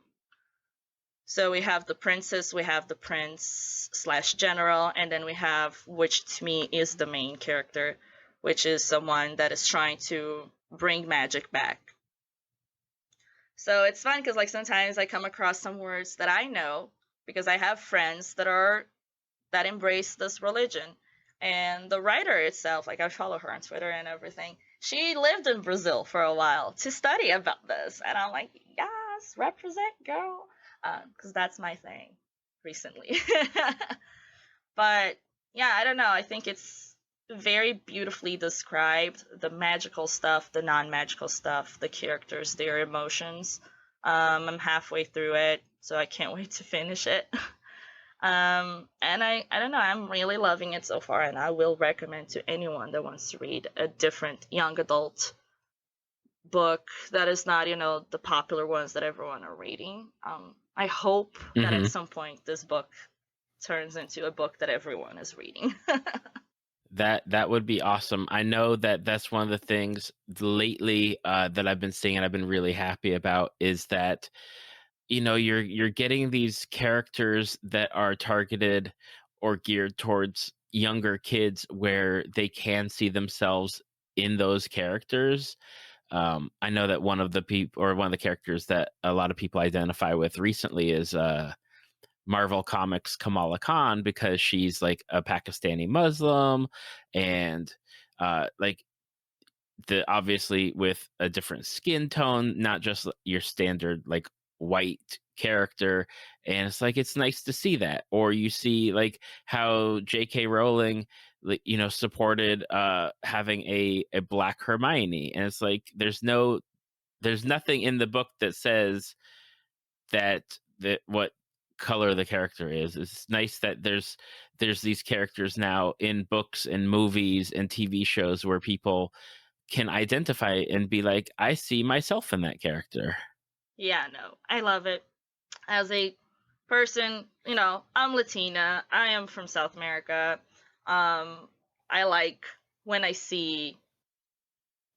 So we have the princess, we have the prince / general, and then we have, which to me is the main character, which is someone that is trying to bring magic back. So it's fun because like sometimes I come across some words that I know because I have friends that embrace this religion. And the writer itself, like I follow her on Twitter and everything, she lived in Brazil for a while to study about this. And I'm like, yes, represent, girl. Because that's my thing recently. But yeah, I don't know. I think it's very beautifully described, the magical stuff, the non-magical stuff, the characters, their emotions. I'm halfway through it, so I can't wait to finish it. And I don't know, I'm really loving it so far, and I will recommend to anyone that wants to read a different young adult book that is not, the popular ones that everyone are reading. I hope that at some point this book turns into a book that everyone is reading. That would be awesome. I know that's one of the things lately that I've been seeing and I've been really happy about is that you're getting these characters that are targeted or geared towards younger kids where they can see themselves in those characters. I know that one of the characters that a lot of people identify with recently is Marvel Comics Kamala Khan, because she's like a Pakistani Muslim, and like obviously with a different skin tone, not just your standard like white character, and it's like it's nice to see that. Or you see like how J.K. Rowling, supported having a black Hermione, and it's like there's nothing in the book that says that what color the character is. It's nice that there's these characters now in books and movies and TV shows where people can identify and be like, I see myself in that character. Yeah, no, I love it. As a person, I'm Latina. I am from South America. I like when I see,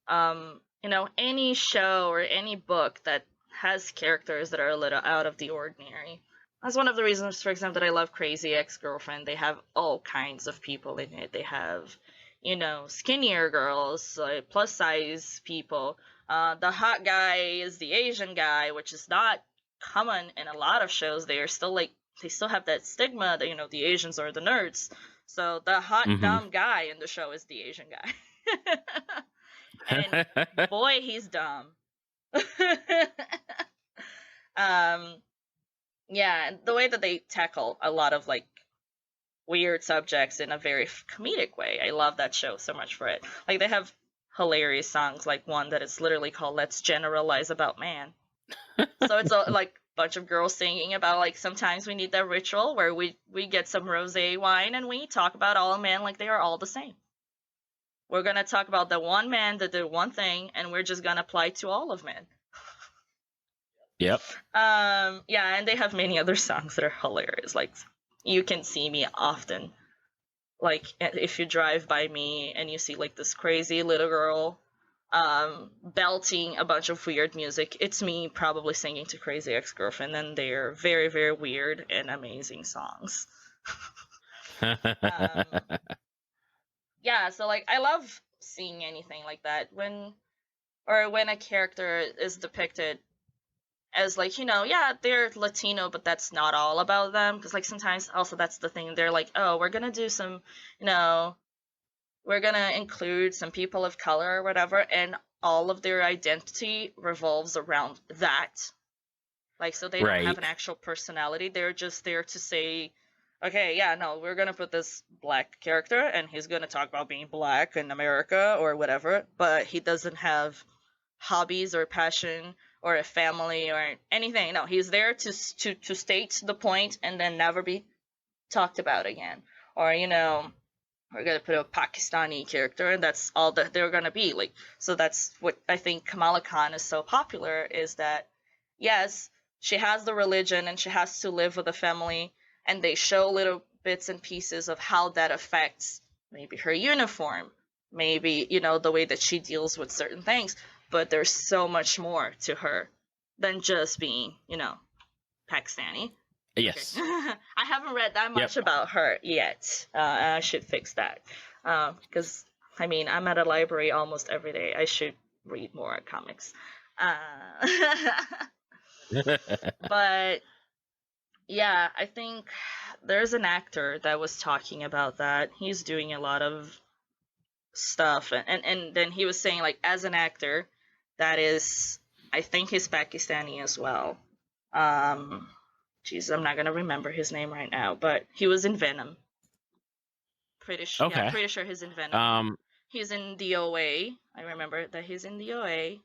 any show or any book that has characters that are a little out of the ordinary. That's one of the reasons, for example, that I love Crazy Ex-Girlfriend. They have all kinds of people in it. They have, skinnier girls, plus size people. The hot guy is the Asian guy, which is not common in a lot of shows. They are still they still have that stigma that, the Asians are the nerds. So the hot, dumb guy in the show is the Asian guy. And boy, he's dumb. Yeah, the way that they tackle a lot of weird subjects in a very comedic way. I love that show so much for it. Like they have hilarious songs, like one that is literally called "Let's Generalize About Man." So it's a bunch of girls singing about sometimes we need that ritual where we get some rosé wine and we talk about all men like they are all the same. We're gonna talk about the one man that did one thing, and we're just gonna apply it to all of men. Yep. Yeah, and they have many other songs that are hilarious. Like You Can See Me Often. Like if you drive by me and you see this crazy little girl belting a bunch of weird music, it's me probably singing to Crazy Ex-Girlfriend, and they're very, very weird and amazing songs. Yeah, so I love seeing anything like that when a character is depicted as yeah, they're Latino, but that's not all about them, because sometimes also that's the thing, they're oh, we're gonna do some, we're gonna include some people of color or whatever, and all of their identity revolves around that. So they don't have an actual personality. They're just there to say, okay, yeah, no, we're gonna put this black character, and he's gonna talk about being black in America or whatever, but he doesn't have hobbies or passion or a family or anything. No, he's there to state the point and then never be talked about again. Or we're gonna put a Pakistani character, and that's all that they're gonna be. So that's what I think Kamala Khan is so popular, is that yes, she has the religion and she has to live with a family, and they show little bits and pieces of how that affects maybe her uniform, maybe the way that she deals with certain things. But there's so much more to her than just being, Pakistani. Yes. Okay. I haven't read that much about her yet. I should fix that. Because, I'm at a library almost every day. I should read more comics. But, yeah, I think there's an actor that was talking about that. He's doing a lot of stuff. And then he was saying, as an actor, that is, I think he's Pakistani as well. Jeez, I'm not gonna remember his name right now, but he was in Venom. Pretty sure. Okay. Yeah, pretty sure he's in Venom. He's in the OA. I remember that he's in the OA.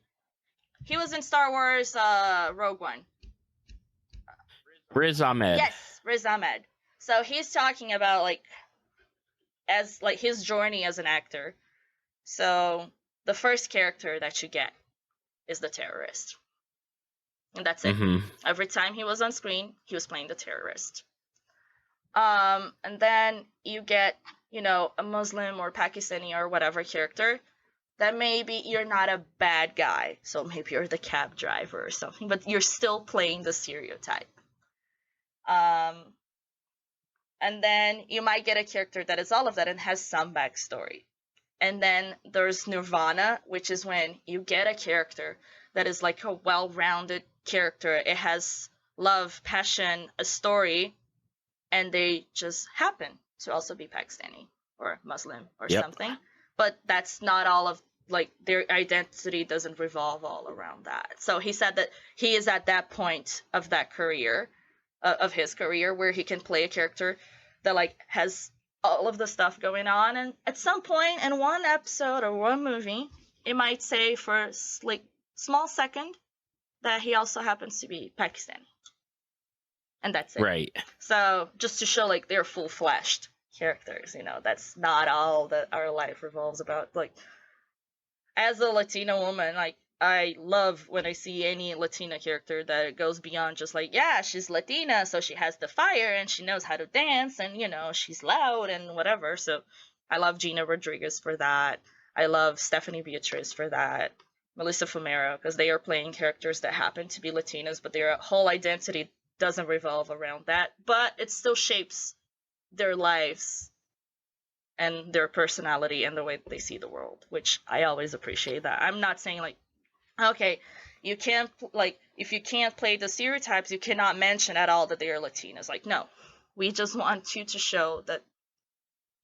He was in Star Wars Rogue One. Riz Ahmed. Yes, Riz Ahmed. So he's talking about as his journey as an actor. So the first character that you get is the terrorist. And that's it. Mm-hmm. Every time he was on screen, he was playing the terrorist. And then you get, a Muslim or Pakistani or whatever character that maybe you're not a bad guy. So maybe you're the cab driver or something, but you're still playing the stereotype. And then you might get a character that is all of that and has some backstory. And then there's Nirvana, which is when you get a character that is a well-rounded character. It has love, passion, a story, and they just happen to also be Pakistani or Muslim or something. But that's not all of like their identity doesn't revolve all around that. So he said that he is at that point of that career, of his career, where he can play a character that like has all of the stuff going on, and at some point in one episode or one movie, it might say for like small second that he also happens to be Pakistani, and that's it. Right. So just to show like they're full-fleshed characters, you know, that's not all that our life revolves about. Like, as a Latina woman, like, I love when I see any Latina character that goes beyond just like, yeah, she's Latina, so she has the fire and she knows how to dance and, you know, she's loud and whatever. So I love Gina Rodriguez for that. I love Stephanie Beatriz for that. Melissa Fumero, because they are playing characters that happen to be Latinas, but their whole identity doesn't revolve around that. But it still shapes their lives and their personality and the way they see the world, which I always appreciate that. I'm not saying like, okay, you can't, like, if you can't play the stereotypes, you cannot mention at all that they are Latinas. Like, no, we just want you to show that,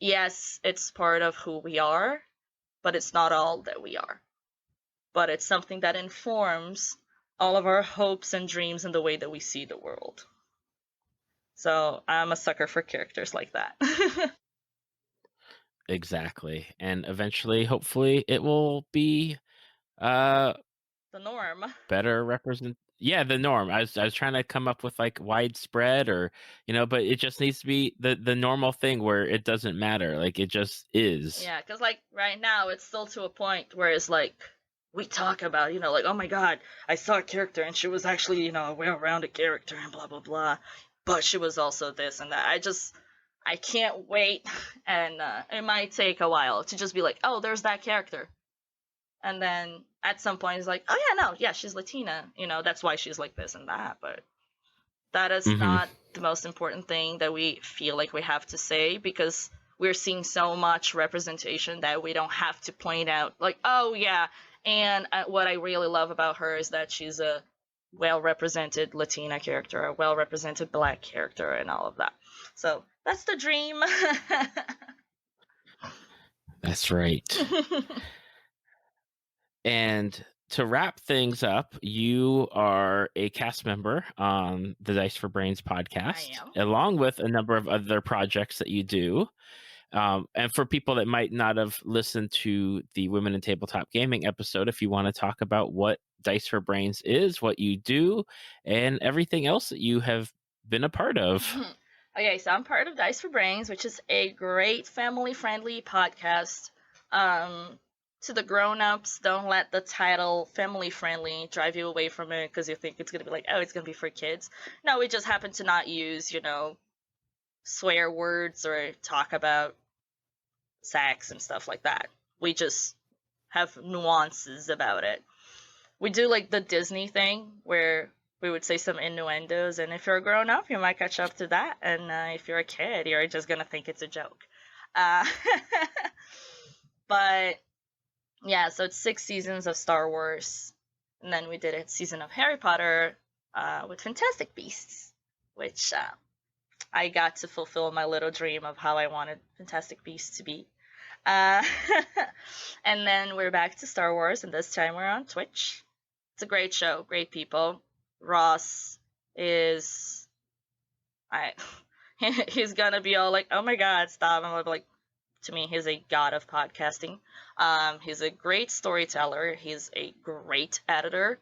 yes, it's part of who we are, but it's not all that we are. But it's something that informs all of our hopes and dreams and the way that we see the world. So I'm a sucker for characters like that. Exactly. And eventually, hopefully, it will be The norm. better represent. Yeah, the norm. I was trying to come up with like widespread or, you know, but it just needs to be the normal thing where it doesn't matter. Like it just is. Yeah, because like right now it's still to a point where it's like we talk about, you know, like, oh my god, I saw a character and she was actually, you know, a well-rounded character and blah blah blah, but she was also this and that. I can't wait, and it might take a while to just be like, oh, there's that character, and then at some point it's like, oh yeah, no, yeah, she's Latina, you know, that's why she's like this and that. But that is not the most important thing that we feel like we have to say, because we're seeing so much representation that we don't have to point out like, oh yeah, and what I really love about her is that she's a well-represented Latina character, a well-represented Black character, and all of that. So that's the dream. That's right. And to wrap things up, you are a cast member on the Dice for Brains podcast, along with a number of other projects that you do. And for people that might not have listened to the Women in Tabletop Gaming episode, if you want to talk about what Dice for Brains is, what you do, and everything else that you have been a part of. Okay, so I'm part of Dice for Brains, which is a great family-friendly podcast. To the grown-ups, don't let the title family-friendly drive you away from it because you think it's going to be like, oh, it's going to be for kids. No, we just happen to not use, you know, swear words or talk about sex and stuff like that. We just have nuances about it. We do like the Disney thing where we would say some innuendos, and if you're a grown-up, you might catch up to that, and if you're a kid, you're just going to think it's a joke. But yeah, so it's 6 seasons of Star Wars, and then we did a season of Harry Potter with Fantastic Beasts, which I got to fulfill my little dream of how I wanted Fantastic Beasts to be. And then we're back to Star Wars, and this time we're on Twitch. It's a great show, great people. Ross is... he's gonna be all like, oh my god, stop. I'm like, to me, he's a god of podcasting. He's a great storyteller. He's a great editor.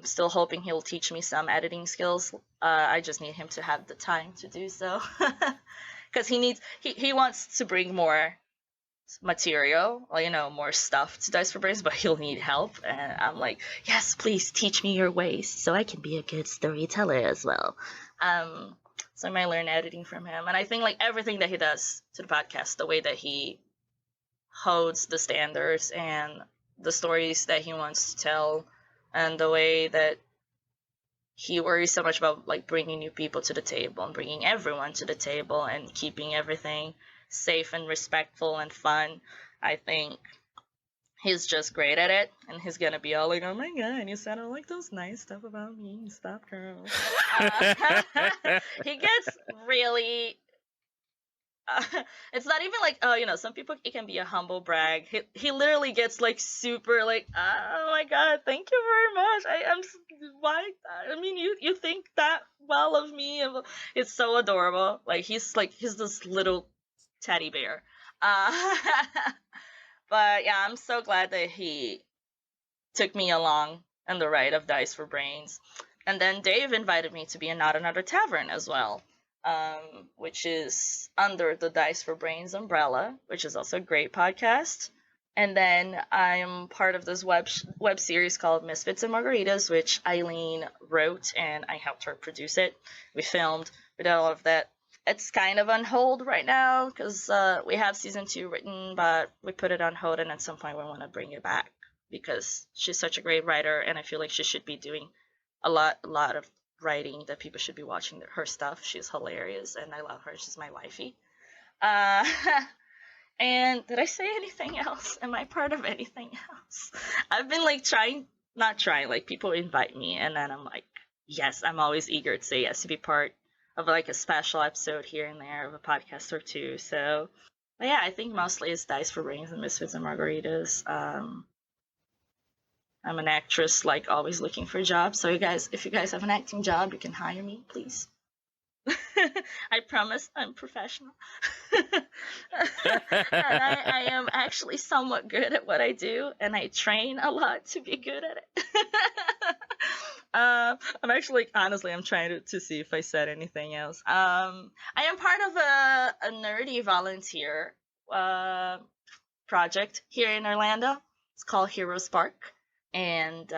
Still hoping he'll teach me some editing skills. I just need him to have the time to do so. Because he wants to bring more material, you know, more stuff to Dice for Brains, but he'll need help. And I'm like, yes, please teach me your ways so I can be a good storyteller as well. So I might learn editing from him. And I think like everything that he does to the podcast, the way that he holds the standards and the stories that he wants to tell, and the way that he worries so much about like bringing new people to the table and bringing everyone to the table and keeping everything safe and respectful and fun. I think he's just great at it, and he's gonna be all like, oh my god, you said all like those nice stuff about me, stop girl. He gets really it's not even like, oh, some people, it can be a humble brag. He literally gets like super like, oh my god, thank you very much. Why? I mean, you think that well of me? It's so adorable. Like he's this little teddy bear. But yeah, I'm so glad that he took me along on the ride of Dice for Brains. And then Dave invited me to be in Not Another Tavern as well, which is under the Dice for Brains umbrella, which is also a great podcast. And then I'm part of this web series called Misfits Margaritas, which Eileen wrote and I helped her produce it. We filmed, we did all of that. It's kind of on hold right now because we have season 2 written, but we put it on hold, and at some point we want to bring it back because she's such a great writer, and I feel like she should be doing a lot of writing, that people should be watching her stuff. She's hilarious, and I love her. She's my wifey. And did I say anything else? Am I part of anything else? I've been like not trying, like people invite me, and then I'm like, yes, I'm always eager to say yes to be part of like a special episode here and there of a podcast or two. So, but yeah, I think mostly it's Dice for Brains and Misfits and Margaritas. I'm an actress, like always looking for jobs. So if you guys have an acting job, you can hire me, please. I promise I'm professional. And I am actually somewhat good at what I do, and I train a lot to be good at it. I'm actually, honestly, I'm trying to see if I said anything else. I am part of a nerdy volunteer project here in Orlando. It's called Hero Spark. And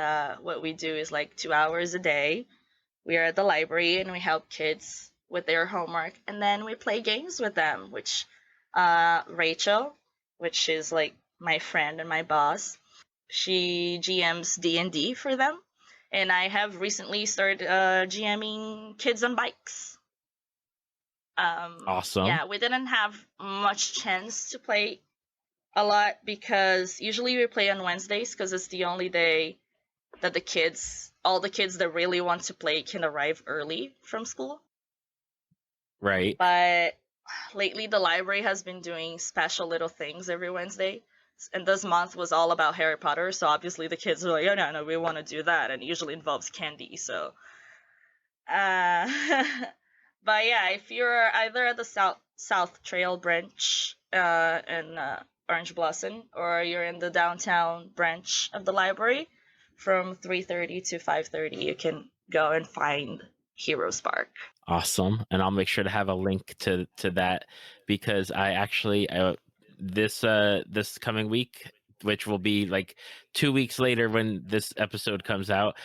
what we do is like 2 hours a day. We are at the library and we help kids with their homework. And then we play games with them, which Rachel, which is like my friend and my boss, she GMs D&D for them. And I have recently started GMing Kids on Bikes. Awesome. Yeah, we didn't have much chance to play a lot because usually we play on Wednesdays because it's the only day that all the kids that really want to play can arrive early from school. Right. But lately the library has been doing special little things every Wednesday. And this month was all about Harry Potter, so obviously the kids are like, oh, no, we want to do that, and it usually involves candy, so... But yeah, if you're either at the South Trail branch in Orange Blossom, or you're in the downtown branch of the library, from 3:30 to 5:30, you can go and find Hero Spark. Awesome. And I'll make sure to have a link to that, because I actually... this coming week, which will be like 2 weeks later when this episode comes out,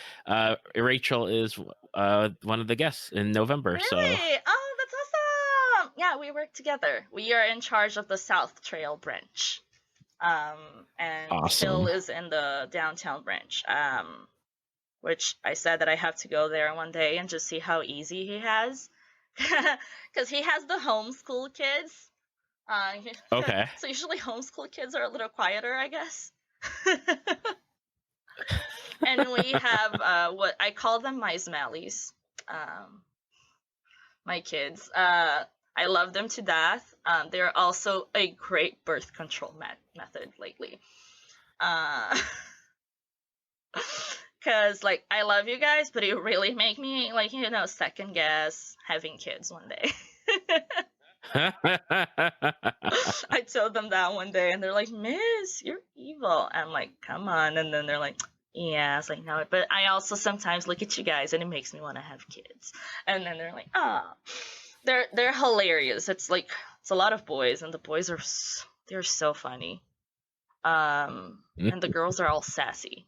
Rachel is one of the guests in November. Really? So Oh, that's awesome! Yeah, we work together. We are in charge of the South Trail branch. And awesome. Phil is in the downtown branch. Which I said that I have to go there one day and just see how easy he has. Because he has the homeschool kids. Okay. So usually homeschool kids are a little quieter, I guess. And we have what I call them my smellies. My kids. I love them to death. They're also a great birth control method lately. Because, like, I love you guys, but it really make me, like, second guess having kids one day. I told them that one day, and they're like, Miss, you're evil. I'm like, come on. And then they're like, yeah. I was like, no. But I also sometimes look at you guys, and it makes me want to have kids. And then they're like, oh. They're hilarious. It's like, it's a lot of boys, and the boys they're so funny. And the girls are all sassy.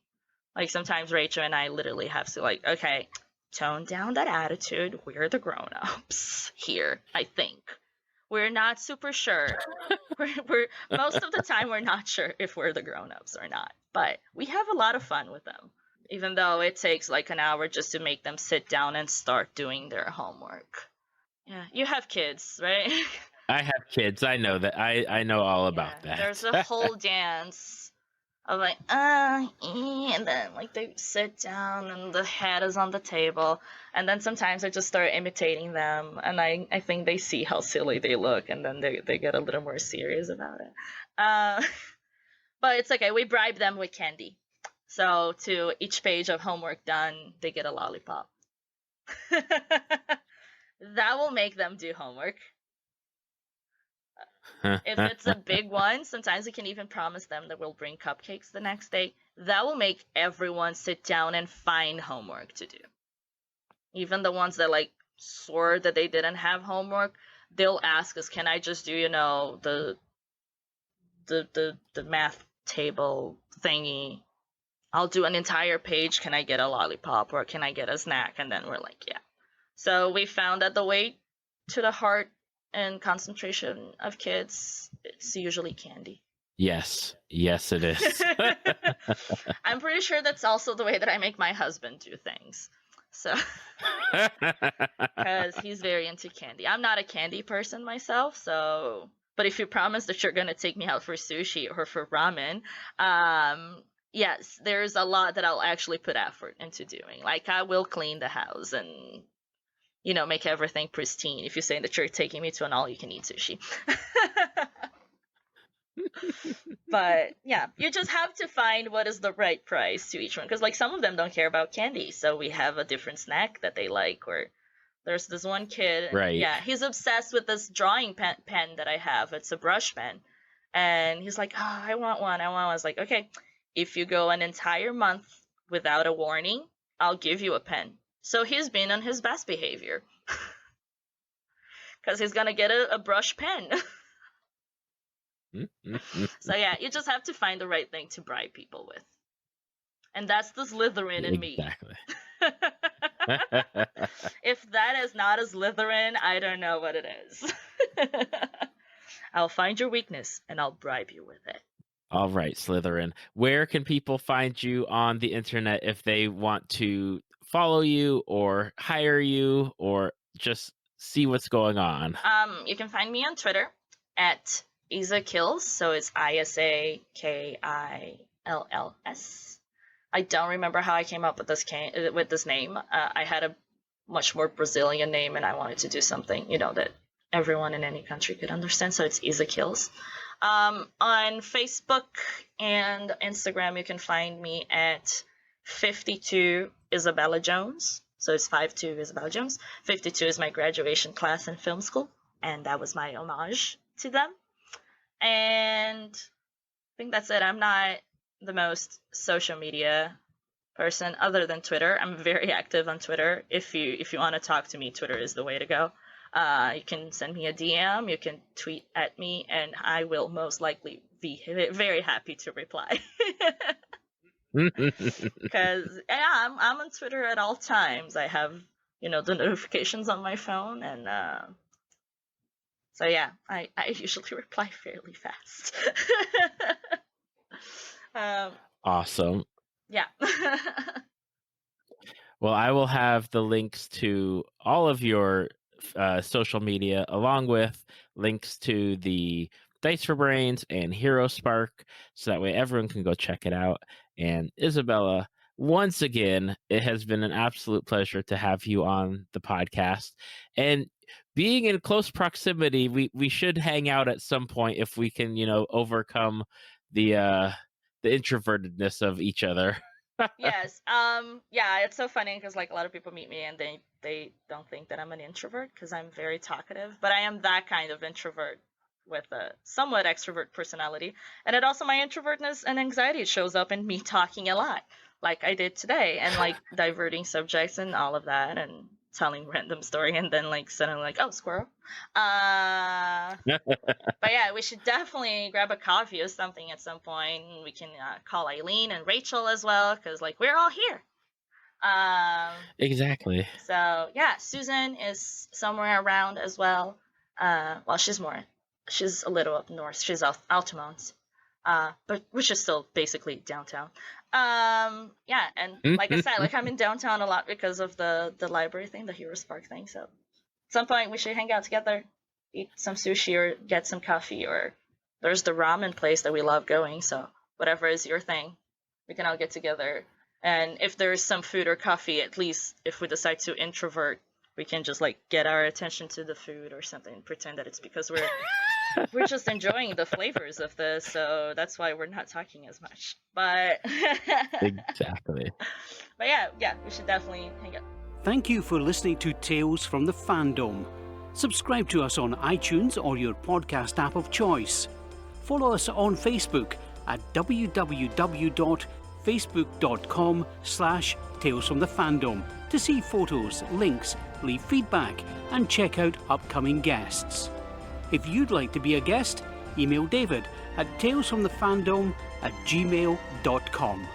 Like, sometimes Rachel and I literally have to, like, okay, tone down that attitude. We're the grown-ups here, I think. We're not super sure. we're most of the time we're not sure if we're the grown-ups or not. But we have a lot of fun with them, even though it takes like an hour just to make them sit down and start doing their homework. Yeah, you have kids, right? I have kids. I know that. I know all about that. There's a whole dance I'm like, and then like they sit down and the head is on the table, and then sometimes I just start imitating them, and I think they see how silly they look, and then they get a little more serious about it. But it's okay. We bribe them with candy, so to each page of homework done, they get a lollipop. That will make them do homework. If it's a big one, sometimes we can even promise them that we'll bring cupcakes the next day. That will make everyone sit down and find homework to do. Even the ones that like swore that they didn't have homework, they'll ask us, "Can I just do, the math table thingy? I'll do an entire page. Can I get a lollipop or can I get a snack?" And then we're like, "Yeah." So we found that the way to the heart and concentration of kids, it's usually candy. Yes, it is. I'm pretty sure that's also the way that I make my husband do things. So, because he's very into candy. I'm not a candy person myself, so. But if you promise that you're gonna take me out for sushi or for ramen, yes, there's a lot that I'll actually put effort into doing. Like I will clean the house and make everything pristine if you say that you're taking me to an all-you-can-eat sushi. But yeah, you just have to find what is the right price to each one. Because like some of them don't care about candy, so we have a different snack that they like. Or there's this one kid, right? Yeah, he's obsessed with this drawing pen that I have. It's a brush pen. And he's like, "Oh, I want one. I was like, "Okay, if you go an entire month without a warning, I'll give you a pen." So he's been on his best behavior. Because he's going to get a brush pen. So yeah, you just have to find the right thing to bribe people with. And that's the Slytherin in me. Exactly. If that is not a Slytherin, I don't know what it is. I'll find your weakness and I'll bribe you with it. All right, Slytherin. Where can people find you on the internet if they want to follow you or hire you or just see what's going on? You can find me on Twitter at IsaKills, so it's ISAKILLS. I don't remember how I came up with this name. I had a much more Brazilian name, and I wanted to do something that everyone in any country could understand. So it's IsaKills. On Facebook and Instagram, you can find me at 52 Isabella Jones. So it's 52 Isabella Jones. 52 is my graduation class in film school, and that was my homage to them. And I think that's it. I'm not the most social media person other than Twitter. I'm very active on Twitter. If you want to talk to me, Twitter is the way to go. You can send me a DM, you can tweet at me, and I will most likely be very happy to reply. Because I'm on Twitter at all times. I have the notifications on my phone, and so yeah, I usually reply fairly fast. Awesome. Yeah. Well, I will have the links to all of your social media, along with links to the Dice for Brains and Hero Spark, so that way everyone can go check it out. And Isabella, once again, it has been an absolute pleasure to have you on the podcast. And being in close proximity, we should hang out at some point if we can, overcome the introvertedness of each other. Yes. Yeah, it's so funny because like a lot of people meet me and they don't think that I'm an introvert because I'm very talkative, but I am that kind of introvert with a somewhat extrovert personality. And it also, my introvertness and anxiety shows up in me talking a lot, like I did today, and like diverting subjects and all of that, and telling random story, and then like suddenly like, "Oh, squirrel." But yeah, we should definitely grab a coffee or something at some point. We can call Eileen and Rachel as well, because like we're all here. Exactly. So yeah, Susan is somewhere around as well. Well, she's a little up north. She's Altamont, but which is still basically downtown. Yeah, and like I said, like I'm in downtown a lot because of the library thing, the Hero Spark thing. So at some point we should hang out together, eat some sushi or get some coffee, or there's the ramen place that we love going. So whatever is your thing. We can all get together. And if there's some food or coffee, at least if we decide to introvert, we can just like get our attention to the food or something, pretend that it's because we're just enjoying the flavors of this, so that's why we're not talking as much. But Exactly. But yeah, we should definitely hang out. Thank you for listening to Tales from the Fandom. Subscribe to us on iTunes or your podcast app of choice. Follow us on Facebook at www.facebook.com/Tales from the Fandom to see photos, links, leave feedback, and check out upcoming guests. If you'd like to be a guest, email David at talesfromthefandom@gmail.com.